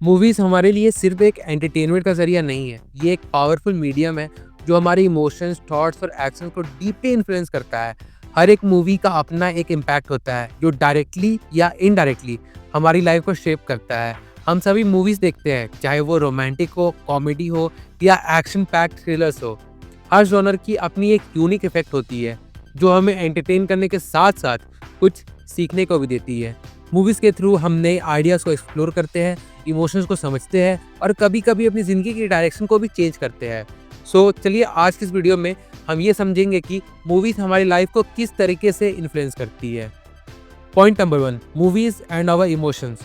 Movies हमारे लिए सिर्फ एक एंटरटेनमेंट का ज़रिया नहीं है, ये एक पावरफुल मीडियम है जो हमारे इमोशंस, थॉट्स और एक्शंस को डीपली इन्फ्लुएंस करता है। हर एक मूवी का अपना एक इम्पैक्ट होता है जो डायरेक्टली या इनडायरेक्टली हमारी लाइफ को शेप करता है। हम सभी मूवीज़ देखते हैं, चाहे वो रोमांटिक हो, कॉमेडी हो या एक्शन पैक्ड थ्रिलर्स हो। हर जॉनर की अपनी एक यूनिक इफेक्ट होती है जो हमें एंटरटेन करने के साथ साथ कुछ सीखने को भी देती है। मूवीज़ के थ्रू हम नए आइडियाज़ को एक्सप्लोर करते हैं, इमोशंस को समझते हैं और कभी-कभी अपनी ज़िंदगी की डायरेक्शन को भी चेंज करते हैं। सो चलिए आज की इस वीडियो में हम ये समझेंगे कि मूवीज़ हमारी लाइफ को किस तरीके से इन्फ्लुएंस करती है। Point number 1, movies and our emotions.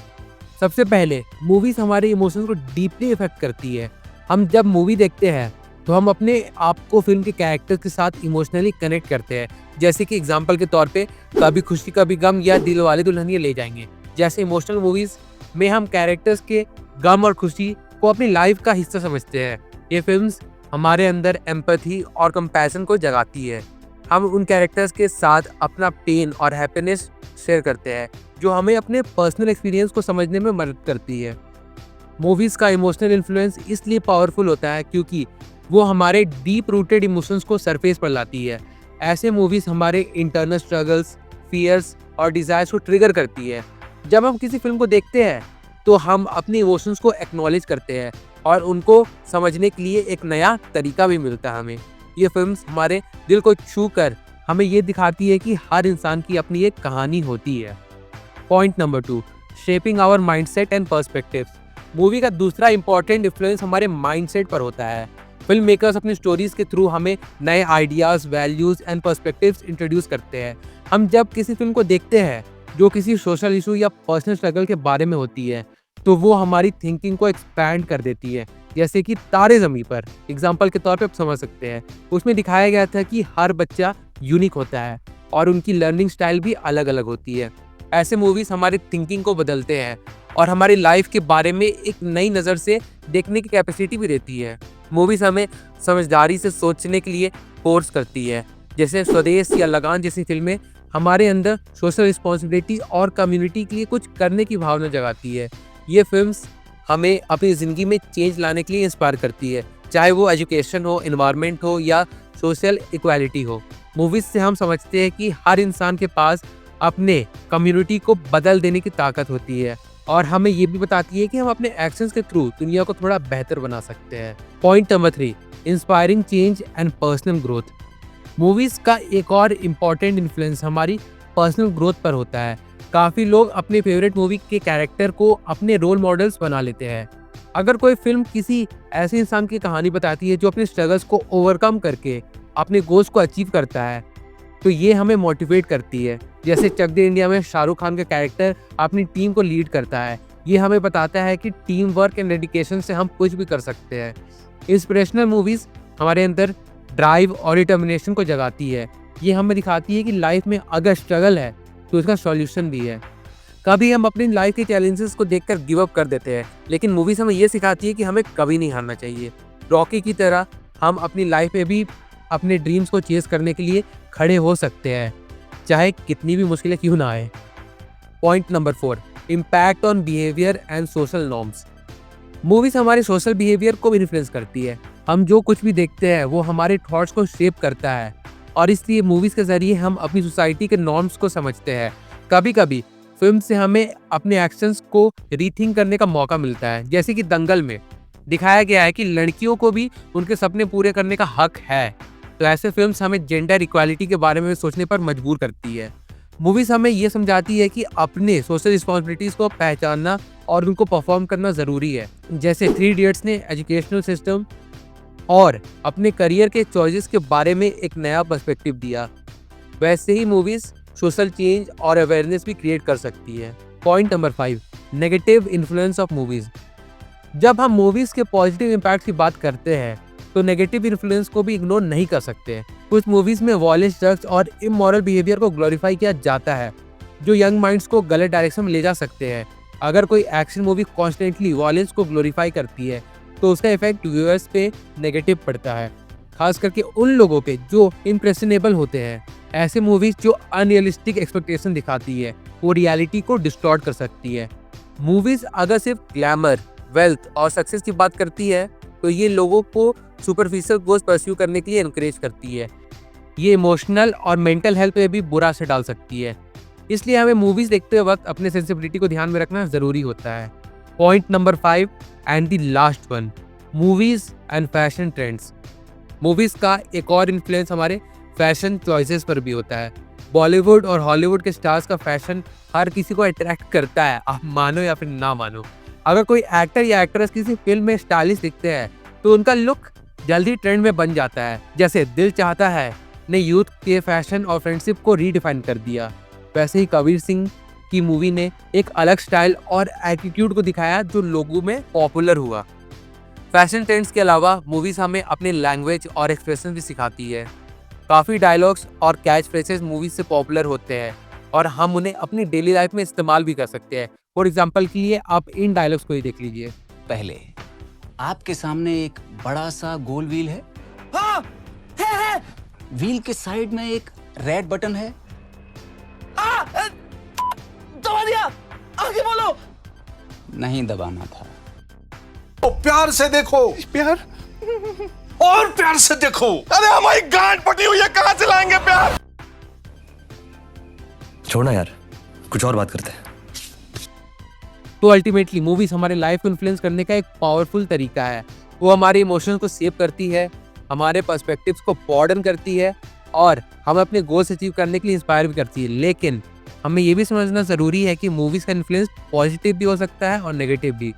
सबसे पहले मूवीज़ हमारे इमोशंस को डीपली इफेक्ट करती है। हम जब मूवी देखते हैं तो हम अपने आप को फिल्म के कैरेक्टर के साथ इमोशनली कनेक्ट करते हैं। जैसे कि एग्जांपल के तौर पे कभी खुशी कभी गम या दिलवाले दुल्हनिया ले जाएंगे जैसे इमोशनल मूवीज़ में हम कैरेक्टर्स के गम और खुशी को अपनी लाइफ का हिस्सा समझते हैं। ये फिल्म्स हमारे अंदर एम्पैथी और कंपैशन को जगाती है। हम उन कैरेक्टर्स के साथ अपना पेन और हैप्पीनेस शेयर करते हैं जो हमें अपने पर्सनल एक्सपीरियंस को समझने में मदद करती है। मूवीज़ का इमोशनल इन्फ्लुएंस इसलिए पावरफुल होता है क्योंकि वो हमारे डीप रूटेड इमोशंस को सरफेस पर लाती है। ऐसे मूवीज़ हमारे इंटरनल स्ट्रगल्स, फियर्स और डिज़ायर्स को ट्रिगर करती है। जब हम किसी फिल्म को देखते हैं तो हम अपने इमोशंस को एक्नॉलेज करते हैं और उनको समझने के लिए एक नया तरीका भी मिलता है हमें। ये फिल्म्स हमारे दिल को छू कर हमें ये दिखाती है कि हर इंसान की अपनी एक कहानी होती है। Point number 2, shaping our mindset and perspectives. Movie का दूसरा इंपॉर्टेंट इन्फ्लुएंस हमारे माइंडसेट पर होता है। फिल्म मेकर्स अपनी स्टोरीज के थ्रू हमें नए ideas, values and perspectives introduce करते हैं। हम जब किसी फिल्म को देखते हैं जो किसी सोशल इशू या पर्सनल स्ट्रगल के बारे में होती है तो वो हमारी थिंकिंग को एक्सपैंड कर देती है। जैसे कि तारे ज़मीं पर एग्जाम्पल के तौर पे आप समझ सकते हैं। उसमें दिखाया गया था कि हर बच्चा यूनिक होता है और उनकी लर्निंग स्टाइल भी अलग अलग होती है। ऐसे मूवीज़ हमारी थिंकिंग को बदलते हैं और हमारी लाइफ के बारे में एक नई नज़र से देखने की कैपेसिटी भी देती है। मूवीज़ हमें समझदारी से सोचने के लिए फोर्स करती है। जैसे स्वदेश या लगान जैसी फिल्में हमारे अंदर सोशल रिस्पॉन्सिबिलिटी और कम्युनिटी के लिए कुछ करने की भावना जगाती है। ये फिल्म्स हमें अपनी ज़िंदगी में चेंज लाने के लिए इंस्पायर करती है, चाहे वो एजुकेशन हो, एनवायरनमेंट हो या सोशल इक्वालिटी हो। मूवीज़ से हम समझते हैं कि हर इंसान के पास अपने कम्युनिटी को बदल देने की ताकत होती है और हमें ये भी बताती है कि हम अपने एक्शंस के थ्रू दुनिया को थोड़ा बेहतर बना सकते हैं। Point number 3, inspiring change and personal growth. Movies का एक और इम्पॉर्टेंट इन्फ्लुएंस हमारी पर्सनल ग्रोथ पर होता है। काफ़ी लोग अपने फेवरेट मूवी के कैरेक्टर को अपने रोल मॉडल्स बना लेते हैं। अगर कोई फिल्म किसी ऐसे इंसान की कहानी बताती है जो अपने स्ट्रगल्स को ओवरकम करके अपने गोल्स को अचीव करता है तो ये हमें मोटिवेट करती है। जैसे चक दे इंडिया में शाहरुख खान का कैरेक्टर अपनी टीम को लीड करता है। ये हमें बताता है कि टीम वर्क एंड डेडिकेशन से हम कुछ भी कर सकते हैं। इंस्पिरेशनल मूवीज़ हमारे अंदर ड्राइव और डिटर्मिनेशन को जगाती है। ये हमें दिखाती है कि लाइफ में अगर स्ट्रगल है तो इसका सॉल्यूशन भी है। कभी हम अपनी लाइफ के चैलेंजेस को देखकर गिव अप कर देते हैं, लेकिन मूवीज़ हमें ये सिखाती है कि हमें कभी नहीं हारना चाहिए। रॉकी की तरह हम अपनी लाइफ में भी अपने ड्रीम्स को चेस करने के लिए खड़े हो सकते हैं, चाहे कितनी भी मुश्किलें क्यों ना आए। Point number 4, impact on behaviour and social norms. Movies हमारे सोशल बिहेवियर को भी इन्फ्लुएंस करती है। हम जो कुछ भी देखते हैं वो हमारे थॉट्स को शेप करता है और इसलिए मूवीज़ के ज़रिए हम अपनी सोसाइटी के नॉर्म्स को समझते हैं। कभी कभी फिल्म से हमें अपने एक्शंस को रीथिंक करने का मौका मिलता है। जैसे कि दंगल में दिखाया गया है कि लड़कियों को भी उनके सपने पूरे करने का हक है। तो ऐसे फिल्म्स हमें जेंडर इक्वालिटी के बारे में सोचने पर मजबूर करती है। मूवीज़ हमें ये समझाती है कि अपने सोशल रिस्पॉन्सिबिलिटीज़ को पहचानना और उनको परफॉर्म करना ज़रूरी है। जैसे 3 इडियट्स ने एजुकेशनल सिस्टम और अपने करियर के चॉइसेस के बारे में एक नया पर्सपेक्टिव दिया, वैसे ही मूवीज़ सोशल चेंज और अवेयरनेस भी क्रिएट कर सकती है। Point number 5, negative influence of movies. जब हम मूवीज़ के पॉजिटिव इम्पैक्ट की बात करते हैं तो नेगेटिव इन्फ्लुएंस को भी इग्नोर नहीं कर सकते। कुछ मूवीज़ में वॉयलेंस, ड्रग्स और इमोरल बिहेवियर को ग्लोरीफाई किया जाता है जो यंग माइंड्स को गलत डायरेक्शन में ले जा सकते हैं। अगर कोई एक्शन मूवी कॉन्स्टेंटली वॉयलेंस को ग्लोरीफाई करती है तो उसका इफेक्ट व्यूअर्स पे नेगेटिव पड़ता है, खास करके उन लोगों पे जो इम्प्रेशनेबल होते हैं। ऐसे मूवीज जो अनरियलिस्टिक एक्सपेक्टेशन दिखाती है वो रियलिटी को डिस्टॉर्ट कर सकती है। मूवीज अगर सिर्फ ग्लैमर, वेल्थ और सक्सेस की बात करती है तो ये लोगों को सुपरफिशियल गोल्स परस्यू करने के लिए एनकरेज करती है। ये इमोशनल और मेंटल हेल्थ पे भी बुरा असर डाल सकती है। इसलिए हमें मूवीज देखते वक्त अपने सेंसिबिलिटी को ध्यान में रखना जरूरी होता है। Point number 5 and the last one, movies and fashion trends. Movies का एक और इन्फ्लुएंस हमारे फैशन चॉइसेस पर भी होता है। बॉलीवुड और हॉलीवुड के स्टार्स का फैशन हर किसी को अट्रैक्ट करता है, आप मानो या फिर ना मानो। अगर कोई एक्टर या एक्ट्रेस किसी फिल्म में स्टाइलिश दिखते हैं तो उनका लुक जल्दी ट्रेंड में बन जाता है। जैसे दिल चाहता है ने यूथ के फैशन और फ्रेंडशिप को रीडिफाइन कर दिया, वैसे ही कबीर सिंह की मूवी ने एक अलग स्टाइल और एटीट्यूड को दिखाया जो लोगों में पॉपुलर हुआ। फैशन ट्रेंड्स के अलावा मूवीज हमें अपने लैंग्वेज और एक्सप्रेशन भी सिखाती है। काफ़ी डायलॉग्स और कैच फ्रेजेस मूवीज से पॉपुलर होते हैं और हम उन्हें अपनी डेली लाइफ में इस्तेमाल भी कर सकते हैं। फॉर एग्जाम्पल के लिए आप इन डायलॉग्स को ही देख लीजिए। पहले आपके सामने एक बड़ा सा गोल व्हील है। हाँ, है। व्हील के साइड में एक रेड बटन है। दबा दिया, आगे बोलो। नहीं दबाना था। तो प्यार से देखो, प्यार और प्यार से देखो। अरे हमारी गांठ पटी हुई है, कहां से लाएंगे प्यार? छोड़ना यार, कुछ और बात करते हैं। तो अल्टीमेटली मूवीज हमारे लाइफ को इन्फ्लुएंस करने का एक पावरफुल तरीका है। वो हमारे इमोशंस को सेव करती है, हमारे पर्सपेक्टिव्स को ब्रॉडन करती है और हमें अपने गोल्स अचीव करने के लिए इंस्पायर भी करती है। लेकिन हमें ये भी समझना ज़रूरी है कि मूवीज़ का इन्फ्लुएंस पॉजिटिव भी हो सकता है और नेगेटिव भी।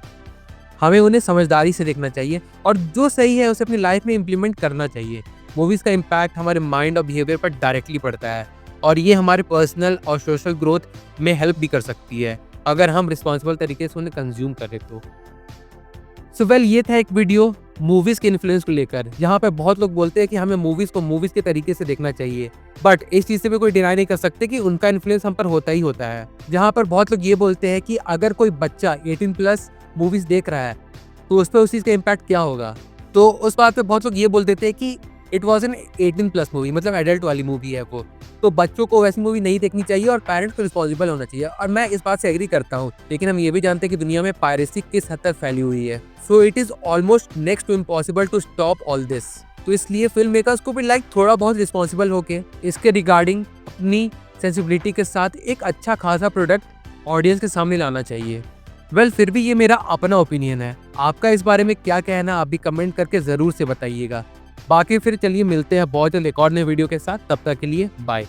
हमें उन्हें समझदारी से देखना चाहिए और जो सही है उसे अपनी लाइफ में इम्प्लीमेंट करना चाहिए। मूवीज़ का इम्पैक्ट हमारे माइंड और बिहेवियर पर डायरेक्टली पड़ता है और ये हमारे पर्सनल और सोशल ग्रोथ में हेल्प भी कर सकती है अगर हम रिस्पॉन्सिबल तरीके से उन्हें कंज्यूम करें तो। ये था एक वीडियो मूवीज़ के इन्फ्लुएंस को लेकर, जहाँ पे बहुत लोग बोलते हैं कि हमें मूवीज़ को मूवीज़ के तरीके से देखना चाहिए, बट इस चीज़ से भी कोई डिनाई नहीं कर सकते कि उनका इन्फ्लुएंस हम पर होता ही होता है। जहाँ पर बहुत लोग ये बोलते हैं कि अगर कोई बच्चा 18+ मूवीज़ देख रहा है तो उस पर उस चीज़ का इम्पैक्ट क्या होगा। तो उस बात पे बहुत लोग ये बोल देते हैं कि इट वॉज एन 18+ मूवी, मतलब एडल्ट वाली मूवी है वो, तो बच्चों को वैसी मूवी नहीं देखनी चाहिए और पेरेंट्स को रिस्पॉन्सिबल होना चाहिए। और मैं इस बात से एग्री करता हूँ, लेकिन हम ये भी जानते हैं कि दुनिया में पायरेसी किस हद तक फैली हुई है। So it is almost next to impossible to stop all this. तो इसलिए फिल्म मेकर्स को भी थोड़ा बहुत रिस्पॉन्सिबल होके इसके रिगार्डिंग अपनी सेंसिबिलिटी के साथ एक अच्छा खासा प्रोडक्ट ऑडियंस के सामने लाना चाहिए। फिर भी ये मेरा अपना ओपिनियन है, आपका इस बारे में क्या कहना आप भी कमेंट करके ज़रूर से बताइएगा। बाकी फिर चलिए मिलते हैं बहुत जल्द एक और नए वीडियो के साथ, तब तक के लिए बाय।